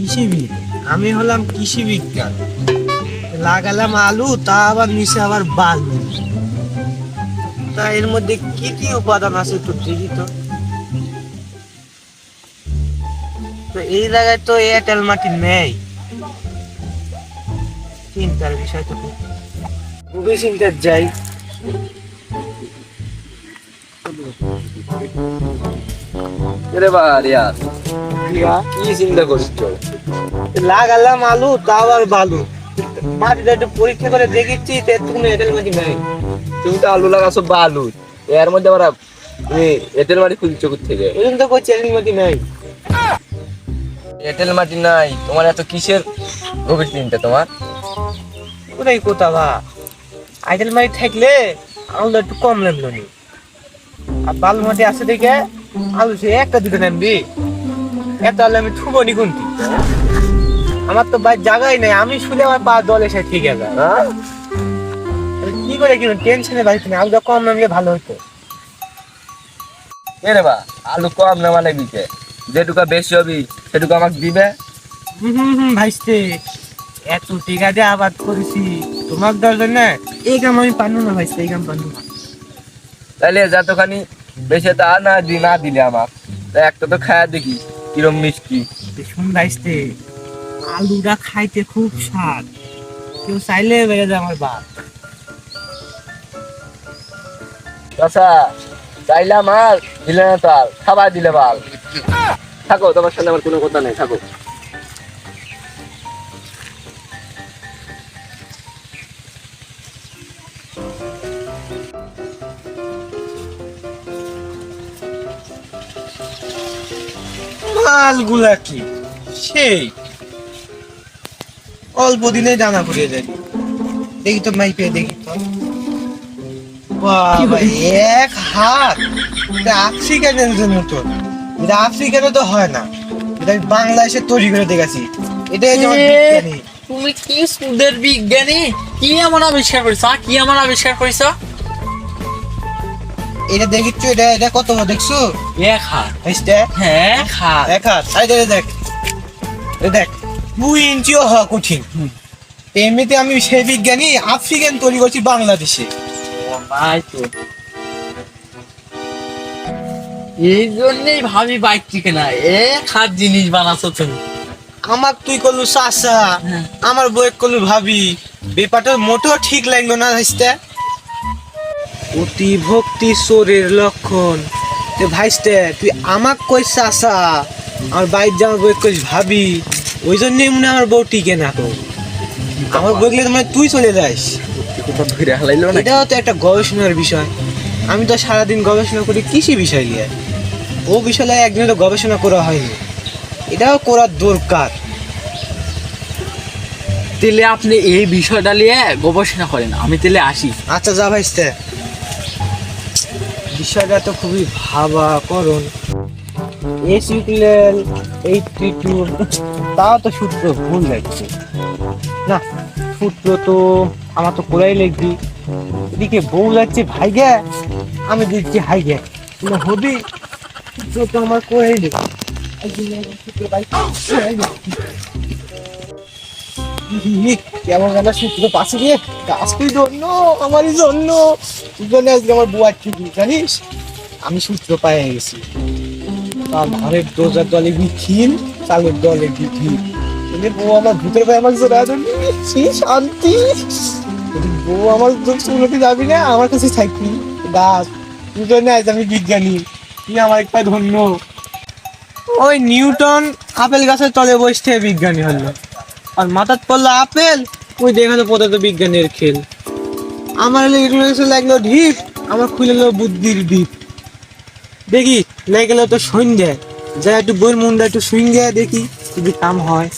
কৃষিবিদ, আমি হলাম কৃষি বিজ্ঞান। লাগালাম আলু, তা আবার নিচে আবার বালু। তা এর মধ্যে কি কি উপাদান আছে তো দেখি তো। তো এই জায়গায় তো এঁটেল মাটি নেই। চিন্তার বিষয় তো, খুবই চিন্তার যাই। রে বা রিয়াজ, কি চিন্তা করছো? লাগালাম আলু, তা আবার বালু। মাটিটা একটু পরীক্ষা করে দেখেছি, কোনো এঁটেল মাটি নেই। তুমি তো আলু লাগাছো বালু, এর মধ্যে আবার তুমি এঁটেল মাটি খুঁজছো থেকে? ওই জন্য তো কই এঁটেল মাটি নাই। এঁটেল মাটি নাই, তোমার এত কিসের গভীর চিন্তা তোমার? ওটাই কোথা বা আইটেল মাটি থাকলে আলুটা একটু কম লাগলো নি। আর বালু মাটি আছে দেখে আলু সে একটা দুটো নামবি। এত আলু আমি থুবো নি কোনটি? আমার তো বাইর জায়গাই নাই, আমি শুলে আমার পা দল এসে ঠিক আছে। হ্যাঁ, কি করে কিনো টেনশনে বাড়িতে না, আলুটা কম নামলে ভালো হতো। রে বা আলু কম না মানে দিতে, যেটুকু বেশি হবি সেটুকু আমাকে দিবে। ভাইস্তে এত টিকা দিয়ে আবাদ করেছি, তোমার দরকার না। এই কাম আমি পারবো না ভাইস্তে, এই কাম পারবো না। তাইলে যতখানি বেশি তা না দিলে আমার একটা তো খায়া দেখি কিরম মিষ্টি। শুন ভাইস্তে, আলুটা খাইতে খুব স্বাদ, কেউ চাইলে বেড়ে যায় আমার বাপ। আচ্ছা, চাইলাম আর দিলে না, তার খাবার দিলে বাল। থাকো, তোমার সাথে আমার কোনো কথা নেই, থাকো। মালগুলা কি সেই অল্প দিনে জানা পড়ে যায়। দেখি তো মাইপে, দেখি তো। বাবা, এক হাত! এটা আফ্রিকানের মতো। এটা আফ্রিকানে তো হয় না, এটা আমি বাংলাদেশে তৈরি করে দেখেছি। এটাই যেমন বিজ্ঞানী। তুমি কি সুদের বিজ্ঞানী? কি এমন আবিষ্কার করেছ? কি এমন আবিষ্কার করেছ? এটা দেখিচ্ছ, এটা এটা কত বড় দেখছো? এক হাত। বুঝতে? হ্যাঁ, এক হাত। এক হাত। আরে দেখ, দেখ 2 ইঞ্চিও হওয়া কঠিন। এমনিতে আমি সেই বিজ্ঞানী আফ্রিকান তৈরি করছি বাংলাদেশে। ভাই তো এই জন্যই ভাবি বাইক থেকে না এক হাত জিনিস বানাচ্ছ তুমি। আমার তুই করলু চাচা, আমার বউয়ের করলু ভাবি। ব্যাপারটা মোটেও ঠিক লাগলো না ভাইস্তে। অতি ভক্তি চোরের লক্ষণ। ভাইস্তে তুই আমাক কই চাচা, আমার বাইর যাওয়ার বউয়ের কইস ভাবি। ওই জন্যই মনে হয় আমার বউ টিকে না। তো আমার বউ গেলে মানে তুই চলে যাস। এটাও তো একটা গবেষণার বিষয়। আমি তো সারাদিন গবেষণা করি কৃষি বিষয় নিয়ে। ও বিষয়ে একদিনে তো গবেষণা করা হয়নি, এটাও করার দরকার। তাহলে আপনি এই বিষয়টা নিয়ে গবেষণা করেন, আমি তাহলে আসি। আচ্ছা যা ভাইস্তে, বিষয়টা তো খুবই ভাবা করুন। এস ইকুয়াল 82, তাও তো সূত্র ভুল লাগছে না। সূত্র তো আমার তো কোরাই লিখবি। এদিকে বউ লাগছে ভাই গে, আমি দিচ্ছি হাই গে। তুমি হবি সূত্র তো আমার কোরাই লিখবি। কেমন যেন সূত্র পাশে গিয়ে গাছটির জন্য, আমারই জন্য, তুই জন্য আজকে আমার বউ আর ঠিক জানিস। আমি সূত্র পায়ে গেছি। ঘরের দরজার দলে বিখিল, চালের দলে বিখিল। বউ আমার ভূতের ভাই আমার জোড়া শান্তি। বউ আমার চুলোতে যাবি না, আমার কাছে থাকবি। গাছ তুই জন্য আজ আমি বিজ্ঞানী, তুই আমার একটা ধন্য। ওই নিউটন আপেল গাছের তলে বসতে বিজ্ঞানী হলো, আর মাথার পড়লো আপেল, ওই দেখালো পদার্থ বিজ্ঞানের খেল। আমার লাগলো ঢিপ, আমার খুলে গেলো বুদ্ধির দ্বীপ। দেখি লেগে গেল তো সন্ধ্যা, যা একটু বইয়ের মুন্ডা একটু সুইং দেখি যদি কাম হয়।